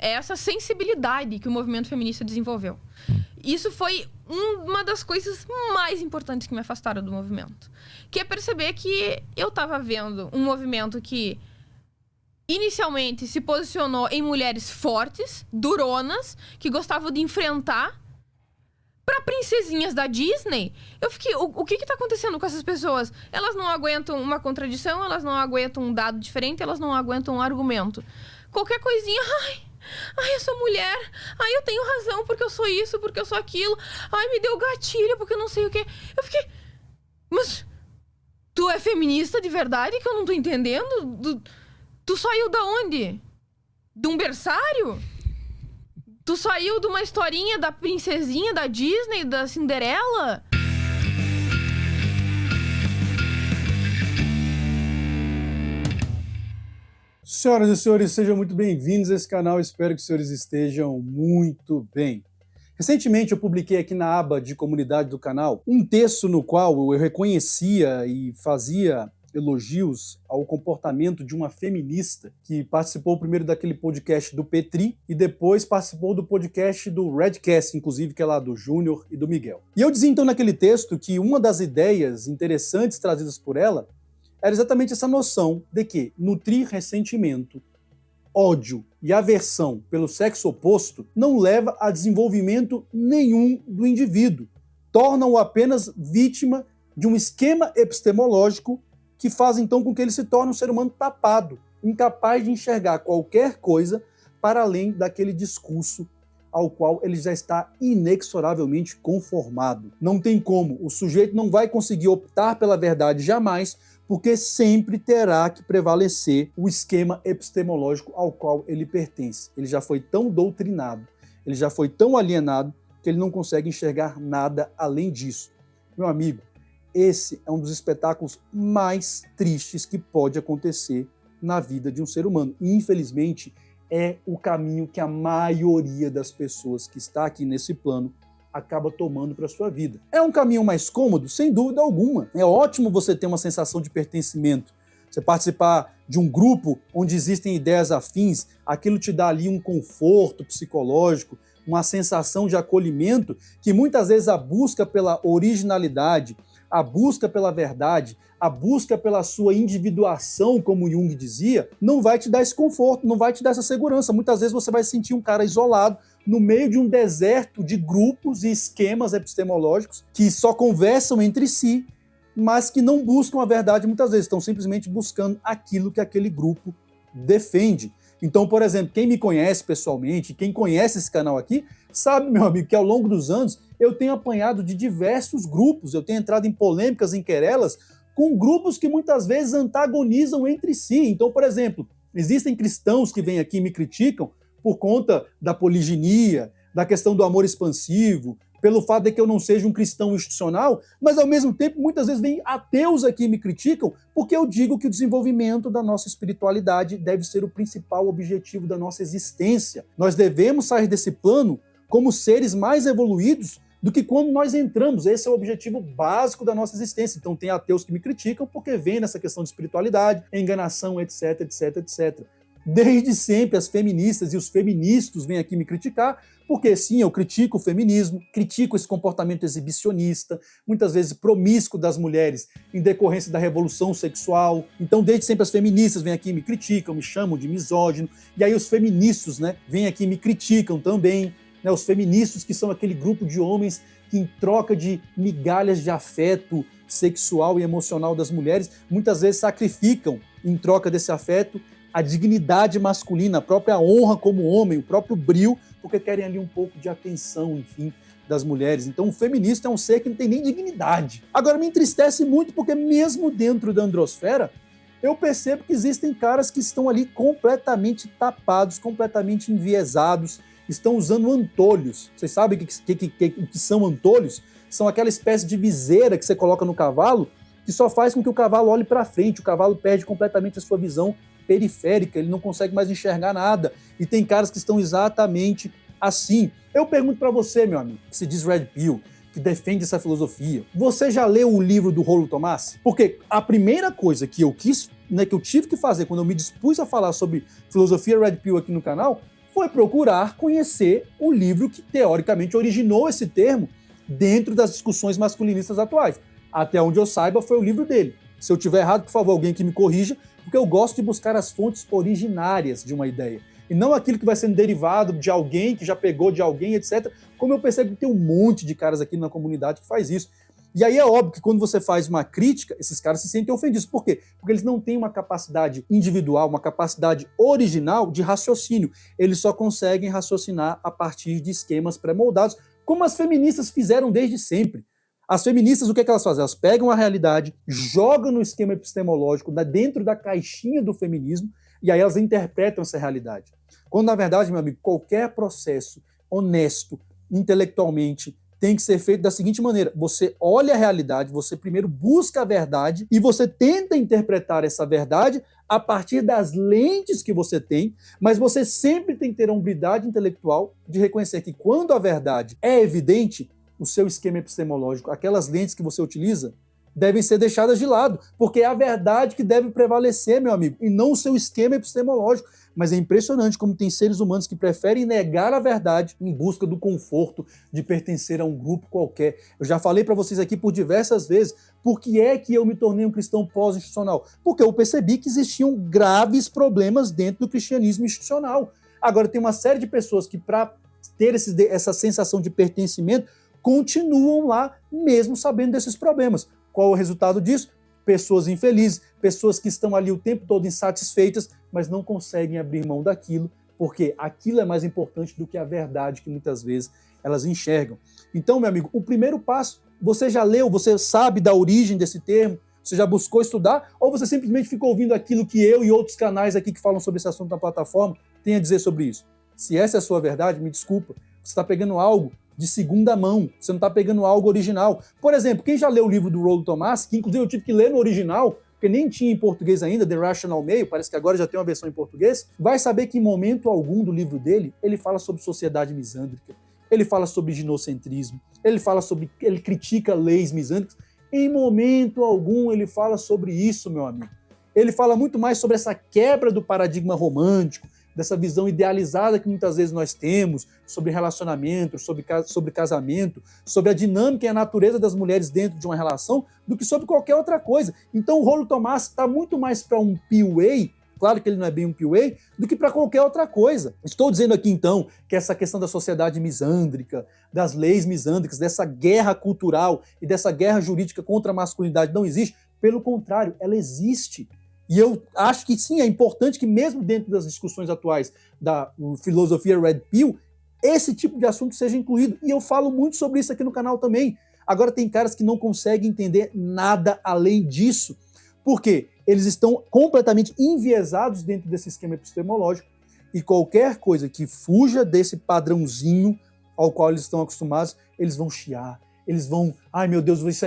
É essa sensibilidade que o movimento feminista desenvolveu. Isso foi uma das coisas mais importantes que me afastaram do movimento. Que é perceber que eu tava vendo um movimento que inicialmente se posicionou em mulheres fortes, duronas, que gostavam de enfrentar. Pra princesinhas da Disney, eu fiquei... O que tá acontecendo com essas pessoas? Elas não aguentam uma contradição, elas não aguentam um dado diferente, elas não aguentam um argumento. Qualquer coisinha... Ai, eu sou mulher. Ai, eu tenho razão porque eu sou isso, porque eu sou aquilo. Ai, me deu gatilho porque eu não sei o quê. Eu fiquei... Mas... Tu é feminista de verdade que eu não tô entendendo? Tu saiu da onde? De um berçário? Tu saiu de uma historinha da princesinha da Disney, da Cinderela? Senhoras e senhores, sejam muito bem-vindos a esse canal. Espero que os senhores estejam muito bem. Recentemente eu publiquei aqui na aba de comunidade do canal um texto no qual eu reconhecia e fazia elogios ao comportamento de uma feminista que participou primeiro daquele podcast do Petri e depois participou do podcast do Redcast, inclusive, que é lá do Júnior e do Miguel. E eu dizia então naquele texto que uma das ideias interessantes trazidas por ela era exatamente essa noção de que nutrir ressentimento, ódio e aversão pelo sexo oposto não leva a desenvolvimento nenhum do indivíduo, torna-o apenas vítima de um esquema epistemológico que faz então com que ele se torne um ser humano tapado, incapaz de enxergar qualquer coisa para além daquele discurso ao qual ele já está inexoravelmente conformado. Não tem como, o sujeito não vai conseguir optar pela verdade jamais, porque sempre terá que prevalecer o esquema epistemológico ao qual ele pertence. Ele já foi tão doutrinado, ele já foi tão alienado, que ele não consegue enxergar nada além disso. Meu amigo, esse é um dos espetáculos mais tristes que pode acontecer na vida de um ser humano. E, infelizmente, é o caminho que a maioria das pessoas que está aqui nesse plano acaba tomando para a sua vida. É um caminho mais cômodo? Sem dúvida alguma. É ótimo você ter uma sensação de pertencimento. Você participar de um grupo onde existem ideias afins, aquilo te dá ali um conforto psicológico, uma sensação de acolhimento que muitas vezes a busca pela originalidade, a busca pela verdade, a busca pela sua individuação, como Jung dizia, não vai te dar esse conforto, não vai te dar essa segurança. Muitas vezes você vai se sentir um cara isolado, no meio de um deserto de grupos e esquemas epistemológicos que só conversam entre si, mas que não buscam a verdade muitas vezes, estão simplesmente buscando aquilo que aquele grupo defende. Então, por exemplo, quem me conhece pessoalmente, quem conhece esse canal aqui, sabe, meu amigo, que ao longo dos anos eu tenho apanhado de diversos grupos, eu tenho entrado em polêmicas, em querelas, com grupos que muitas vezes antagonizam entre si. Então, por exemplo, existem cristãos que vêm aqui e me criticam por conta da poliginia, da questão do amor expansivo, pelo fato de que eu não seja um cristão institucional, mas ao mesmo tempo muitas vezes vem ateus aqui e me criticam porque eu digo que o desenvolvimento da nossa espiritualidade deve ser o principal objetivo da nossa existência. Nós devemos sair desse plano como seres mais evoluídos do que quando nós entramos. Esse é o objetivo básico da nossa existência. Então tem ateus que me criticam porque vem nessa questão de espiritualidade, enganação, etc, etc, etc. Desde sempre as feministas e os feministas vêm aqui me criticar, porque sim, eu critico o feminismo, critico esse comportamento exibicionista, muitas vezes promíscuo das mulheres em decorrência da revolução sexual. Então desde sempre as feministas vêm aqui e me criticam, me chamam de misógino, e aí os feministas, vêm aqui e me criticam também, os feministas que são aquele grupo de homens que em troca de migalhas de afeto sexual e emocional das mulheres, muitas vezes sacrificam em troca desse afeto a dignidade masculina, a própria honra como homem, o próprio brio, porque querem ali um pouco de atenção, enfim, das mulheres. Então o feminista é um ser que não tem nem dignidade. Agora me entristece muito porque mesmo dentro da androsfera, eu percebo que existem caras que estão ali completamente tapados, completamente enviesados, estão usando antolhos. Vocês sabem o que são antolhos? São aquela espécie de viseira que você coloca no cavalo, que só faz com que o cavalo olhe para frente, o cavalo perde completamente a sua visão periférica, ele não consegue mais enxergar nada. E tem caras que estão exatamente assim. Eu pergunto para você, meu amigo, que se diz Red Pill, que defende essa filosofia, você já leu o livro do Rollo Tomassi? Porque a primeira coisa que eu quis, que eu tive que fazer quando eu me dispus a falar sobre filosofia Red Pill aqui no canal, foi procurar conhecer o livro que, teoricamente, originou esse termo dentro das discussões masculinistas atuais. Até onde eu saiba, foi o livro dele. Se eu estiver errado, por favor, alguém que me corrija, porque eu gosto de buscar as fontes originárias de uma ideia. E não aquilo que vai sendo derivado de alguém, que já pegou de alguém, etc. Como eu percebo que tem um monte de caras aqui na comunidade que faz isso. E aí é óbvio que quando você faz uma crítica, esses caras se sentem ofendidos. Por quê? Porque eles não têm uma capacidade individual, uma capacidade original de raciocínio. Eles só conseguem raciocinar a partir de esquemas pré-moldados, como as feministas fizeram desde sempre. As feministas, o que elas fazem? Elas pegam a realidade, jogam no esquema epistemológico, dentro da caixinha do feminismo, e aí elas interpretam essa realidade. Quando, na verdade, meu amigo, qualquer processo honesto, intelectualmente, tem que ser feito da seguinte maneira: você olha a realidade, você primeiro busca a verdade e você tenta interpretar essa verdade a partir das lentes que você tem, mas você sempre tem que ter a hombridade intelectual de reconhecer que quando a verdade é evidente, o seu esquema epistemológico, aquelas lentes que você utiliza, devem ser deixadas de lado, porque é a verdade que deve prevalecer, meu amigo, e não o seu esquema epistemológico. Mas é impressionante como tem seres humanos que preferem negar a verdade em busca do conforto de pertencer a um grupo qualquer. Eu já falei para vocês aqui por diversas vezes por que é que eu me tornei um cristão pós-institucional. Porque eu percebi que existiam graves problemas dentro do cristianismo institucional. Agora, tem uma série de pessoas que, para ter essa sensação de pertencimento, continuam lá mesmo sabendo desses problemas. Qual é o resultado disso? Pessoas infelizes, pessoas que estão ali o tempo todo insatisfeitas, mas não conseguem abrir mão daquilo, porque aquilo é mais importante do que a verdade que muitas vezes elas enxergam. Então, meu amigo, o primeiro passo, você já leu, você sabe da origem desse termo, você já buscou estudar, ou você simplesmente ficou ouvindo aquilo que eu e outros canais aqui que falam sobre esse assunto na plataforma têm a dizer sobre isso? Se essa é a sua verdade, me desculpa, você está pegando algo de segunda mão, você não está pegando algo original. Por exemplo, quem já leu o livro do Rollo Tomassi, que inclusive eu tive que ler no original, porque nem tinha em português ainda, The Rational Male, parece que agora já tem uma versão em português, vai saber que em momento algum do livro dele, ele fala sobre sociedade misândrica, ele fala sobre ginocentrismo, ele critica leis misândricas, em momento algum ele fala sobre isso, meu amigo. Ele fala muito mais sobre essa quebra do paradigma romântico, dessa visão idealizada que muitas vezes nós temos sobre relacionamento, sobre casamento, sobre a dinâmica e a natureza das mulheres dentro de uma relação, do que sobre qualquer outra coisa. Então o Rollo Tomassi está muito mais para um PUA, claro que ele não é bem um PUA, do que para qualquer outra coisa. Estou dizendo aqui então que essa questão da sociedade misândrica, das leis misândricas, dessa guerra cultural e dessa guerra jurídica contra a masculinidade não existe. Pelo contrário, ela existe. E eu acho que sim, é importante que mesmo dentro das discussões atuais da filosofia Red Pill, esse tipo de assunto seja incluído. E eu falo muito sobre isso aqui no canal também. Agora tem caras que não conseguem entender nada além disso. Por quê? Eles estão completamente enviesados dentro desse esquema epistemológico e qualquer coisa que fuja desse padrãozinho ao qual eles estão acostumados, eles vão chiar. Eles vão, ai meu Deus, isso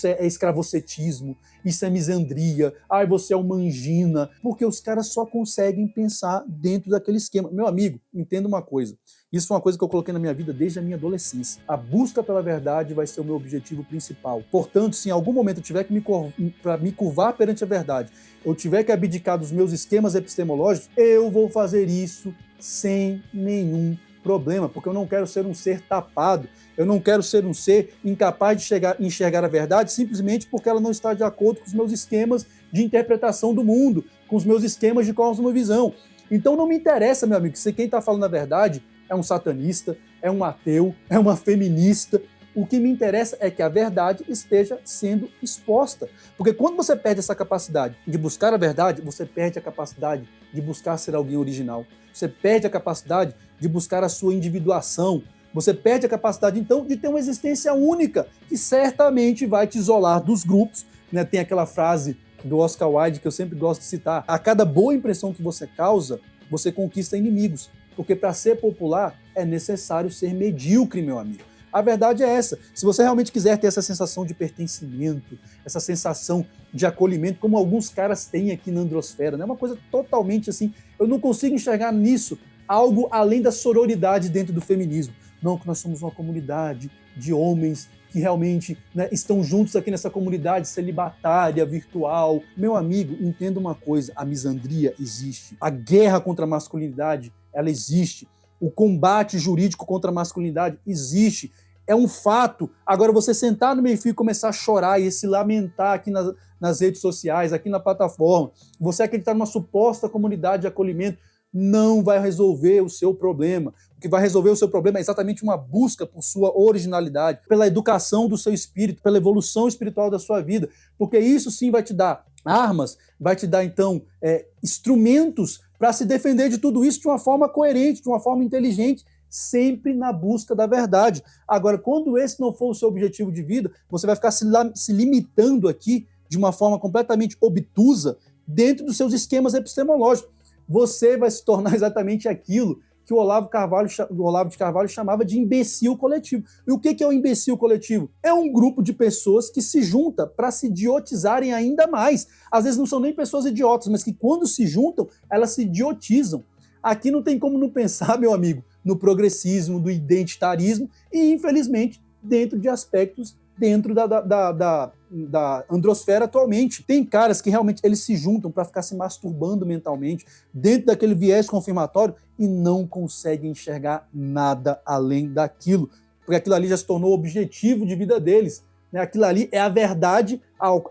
é escravocetismo, isso é misandria, ai você é uma angina, porque os caras só conseguem pensar dentro daquele esquema. Meu amigo, entenda uma coisa, isso é uma coisa que eu coloquei na minha vida desde a minha adolescência. A busca pela verdade vai ser o meu objetivo principal. Portanto, se em algum momento eu tiver que me curvar perante a verdade, eu tiver que abdicar dos meus esquemas epistemológicos, eu vou fazer isso sem nenhum problema, porque eu não quero ser um ser tapado, eu não quero ser um ser incapaz de enxergar a verdade simplesmente porque ela não está de acordo com os meus esquemas de interpretação do mundo, com os meus esquemas de cosmovisão. Então não me interessa, meu amigo, se quem está falando a verdade é um satanista, é um ateu, é uma feminista. O que me interessa é que a verdade esteja sendo exposta. Porque quando você perde essa capacidade de buscar a verdade, você perde a capacidade de buscar ser alguém original. Você perde a capacidade de buscar a sua individuação. Você perde a capacidade, então, de ter uma existência única, que certamente vai te isolar dos grupos. Né? Tem aquela frase do Oscar Wilde que eu sempre gosto de citar. A cada boa impressão que você causa, você conquista inimigos. Porque para ser popular, é necessário ser medíocre, meu amigo. A verdade é essa. Se você realmente quiser ter essa sensação de pertencimento, essa sensação de acolhimento, como alguns caras têm aqui na androsfera, né? Uma coisa totalmente assim, eu não consigo enxergar nisso algo além da sororidade dentro do feminismo. Não, que nós somos uma comunidade de homens que realmente, né, estão juntos aqui nessa comunidade celibatária, virtual. Meu amigo, entenda uma coisa, a misandria existe. A guerra contra a masculinidade, ela existe. O combate jurídico contra a masculinidade existe. É um fato. Agora, você sentar no meio-fio e começar a chorar e se lamentar aqui nas redes sociais, aqui na plataforma, você acreditar numa suposta comunidade de acolhimento, não vai resolver o seu problema. O que vai resolver o seu problema é exatamente uma busca por sua originalidade, pela educação do seu espírito, pela evolução espiritual da sua vida, porque isso sim vai te dar armas, vai te dar, então, instrumentos para se defender de tudo isso de uma forma coerente, de uma forma inteligente, sempre na busca da verdade. Agora, quando esse não for o seu objetivo de vida, você vai ficar se limitando aqui de uma forma completamente obtusa dentro dos seus esquemas epistemológicos. Você vai se tornar exatamente aquilo que o Olavo de Carvalho chamava de imbecil coletivo. E o que é o imbecil coletivo? É um grupo de pessoas que se junta para se idiotizarem ainda mais. Às vezes não são nem pessoas idiotas, mas que quando se juntam, elas se idiotizam. Aqui não tem como não pensar, meu amigo, no progressismo, do identitarismo e, infelizmente, dentro de aspectos dentro da androsfera atualmente. Tem caras que realmente eles se juntam para ficar se masturbando mentalmente dentro daquele viés confirmatório e não conseguem enxergar nada além daquilo, porque aquilo ali já se tornou o objetivo de vida deles. Né? Aquilo ali é a verdade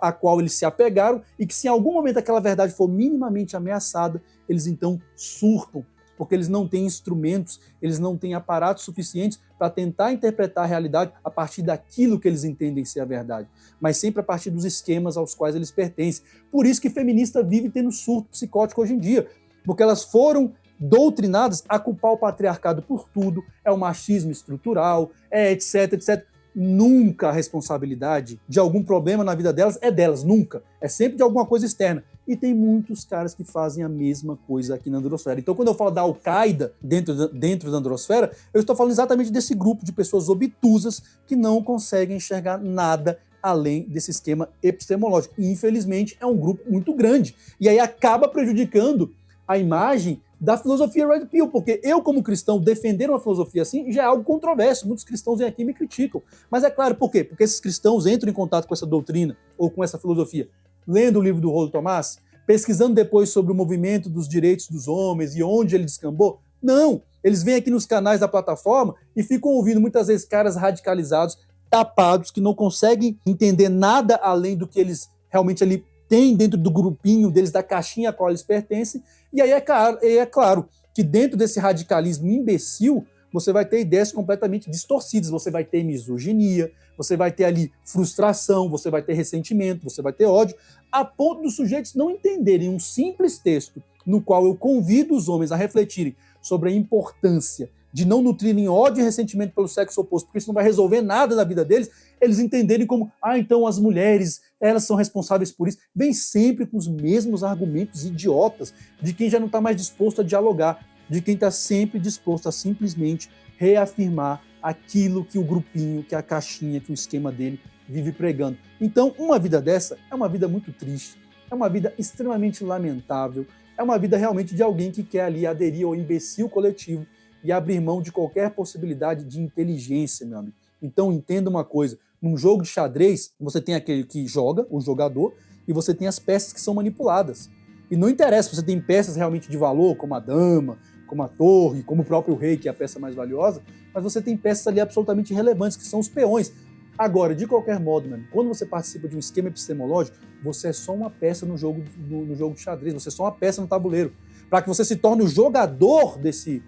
à qual eles se apegaram e que se em algum momento aquela verdade for minimamente ameaçada, eles então surtam, porque eles não têm instrumentos, eles não têm aparatos suficientes para tentar interpretar a realidade a partir daquilo que eles entendem ser a verdade, mas sempre a partir dos esquemas aos quais eles pertencem. Por isso que feminista vive tendo surto psicótico hoje em dia, porque elas foram doutrinadas a culpar o patriarcado por tudo, é o machismo estrutural, etc, etc. Nunca a responsabilidade de algum problema na vida delas é delas, nunca. É sempre de alguma coisa externa. E tem muitos caras que fazem a mesma coisa aqui na androsfera. Então, quando eu falo da Al-Qaeda dentro da androsfera, eu estou falando exatamente desse grupo de pessoas obtusas que não conseguem enxergar nada além desse esquema epistemológico. E, infelizmente, é um grupo muito grande. E aí acaba prejudicando a imagem da filosofia Red Pill, porque eu, como cristão, defender uma filosofia assim já é algo controverso. Muitos cristãos vêm aqui e me criticam. Mas é claro, por quê? Porque esses cristãos entram em contato com essa doutrina ou com essa filosofia lendo o livro do Rollo Tomassi, pesquisando depois sobre o movimento dos direitos dos homens e onde ele descambou. Não! Eles vêm aqui nos canais da plataforma e ficam ouvindo muitas vezes caras radicalizados, tapados, que não conseguem entender nada além do que eles realmente ali têm dentro do grupinho deles, da caixinha a qual eles pertencem. E aí é claro que dentro desse radicalismo imbecil, você vai ter ideias completamente distorcidas, você vai ter misoginia, você vai ter ali frustração, você vai ter ressentimento, você vai ter ódio, a ponto dos sujeitos não entenderem um simples texto no qual eu convido os homens a refletirem sobre a importância de não nutrirem ódio e ressentimento pelo sexo oposto, porque isso não vai resolver nada na vida deles, eles entenderem como, então as mulheres, elas são responsáveis por isso. Vem sempre com os mesmos argumentos idiotas de quem já não está mais disposto a dialogar, de quem está sempre disposto a simplesmente reafirmar aquilo que o grupinho, que a caixinha, que o esquema dele vive pregando. Então, uma vida dessa é uma vida muito triste, é uma vida extremamente lamentável, é uma vida realmente de alguém que quer ali aderir ao imbecil coletivo e abrir mão de qualquer possibilidade de inteligência, meu amigo. Então, entenda uma coisa, num jogo de xadrez, você tem aquele que joga, o jogador, e você tem as peças que são manipuladas. E não interessa se você tem peças realmente de valor, como a dama, como a torre, como o próprio rei, que é a peça mais valiosa, mas você tem peças ali absolutamente relevantes, que são os peões. Agora, de qualquer modo, mano, quando você participa de um esquema epistemológico, você é só uma peça no jogo de xadrez, você é só uma peça no tabuleiro. Para que você se torne o jogador desse,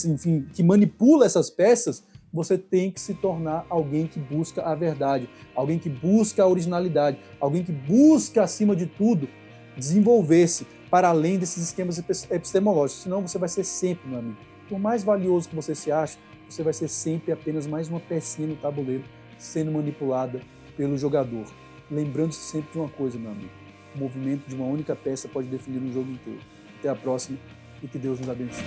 enfim, que manipula essas peças, você tem que se tornar alguém que busca a verdade, alguém que busca a originalidade, alguém que busca, acima de tudo, desenvolver-se para além desses esquemas epistemológicos. Senão você vai ser sempre, meu amigo, por mais valioso que você se ache, você vai ser sempre apenas mais uma pecinha no tabuleiro sendo manipulada pelo jogador. Lembrando-se sempre de uma coisa, meu amigo, o movimento de uma única peça pode definir um jogo inteiro. Até a próxima e que Deus nos abençoe.